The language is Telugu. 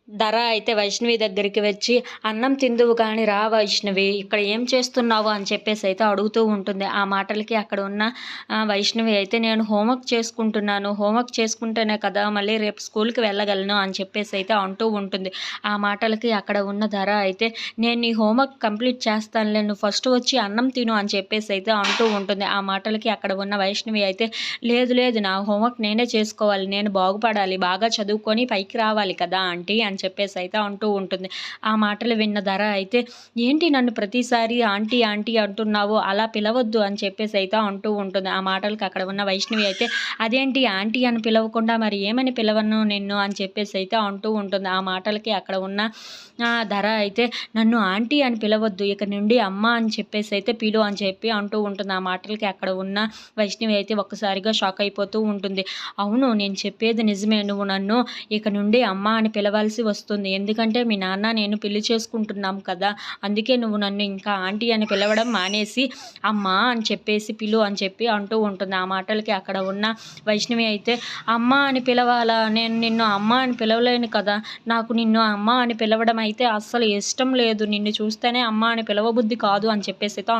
ధర అయితే వైష్ణవి దగ్గరికి వచ్చి, "అన్నం తిందువు కానీ రా వైష్ణవి, ఇక్కడ ఏం చేస్తున్నావు?" అని చెప్పేసి అయితే అడుగుతూ ఉంటుంది. ఆ మాటలకి అక్కడ ఉన్న వైష్ణవి అయితే, "నేను హోంవర్క్ చేసుకుంటున్నాను. హోంవర్క్ చేసుకుంటేనే కదా మళ్ళీ రేపు స్కూల్‌కి వెళ్ళగలను" అని చెప్పేసి అయితే అంటూ ఉంటుంది. ఆ మాటలకి అక్కడ ఉన్న ధర అయితే, "నేను నీ హోంవర్క్ కంప్లీట్ చేస్తానులే. నువ్వు ఫస్ట్ వచ్చి అన్నం తిను" అని చెప్పేసి అయితే అంటూ ఉంటుంది. ఆ మాటలకి అక్కడ ఉన్న వైష్ణవి అయితే, "లేదు లేదు, నా హోంవర్క్ నేనే చేసుకోవాలి. నేను బాగుపడాలి. బాగా చదువుకొని పైకి రావాలి కదా ఆంటీ" అని చెప్పేసి అయితే అంటూ ఉంటుంది. ఆ మాటలు విన్న ధర అయితే, "ఏంటి నన్ను ప్రతిసారి ఆంటీ ఆంటీ అంటున్నావు? అలా పిలవద్దు" అని చెప్పేసి అయితే అంటూ ఉంటుంది. ఆ మాటలకి అక్కడ ఉన్న వైష్ణవి అయితే, "అదేంటి ఆంటీ అని పిలవకుండా మరి ఏమని పిలవను నిన్ను" అని చెప్పేసి అయితే అంటూ ఉంటుంది. ఆ మాటలకి అక్కడ ఉన్న ధర అయితే, "నన్ను ఆంటీ అని పిలవద్దు. ఇక నుండి అమ్మ అని చెప్పేసి అయితే పిలు" అని చెప్పి అంటూ ఉంటుంది. ఆ మాటలకి అక్కడ ఉన్న వైష్ణవి అయితే ఒక్కసారిగా షాక్ అయిపోతూ ఉంటుంది. "అవును, నేను చెప్పేది నిజమే. నువ్వు నన్ను ఇక నుండి అమ్మ అని పిలవాల్సి వస్తుంది. ఎందుకంటే మీ నాన్న నేను పెళ్లి చేసుకుంటున్నాం కదా! అందుకే నువ్వు నన్ను ఇంకా ఆంటీ అని పిలవడం మానేసి అమ్మ అని చెప్పేసి పిలు" అని చెప్పి అంటూ ఉంటుంది. ఆ మాటలకి అక్కడ ఉన్న వైష్ణవి అయితే, "అమ్మ అని పిలవాలా? నేను నిన్ను అమ్మ అని పిలవలేను కదా! నాకు నిన్ను అమ్మ అని పిలవడం అయితే అస్సలు ఇష్టం లేదు. నిన్ను చూస్తేనే అమ్మ అని పిలవబుద్ధి కాదు" అని చెప్పేసి అయితే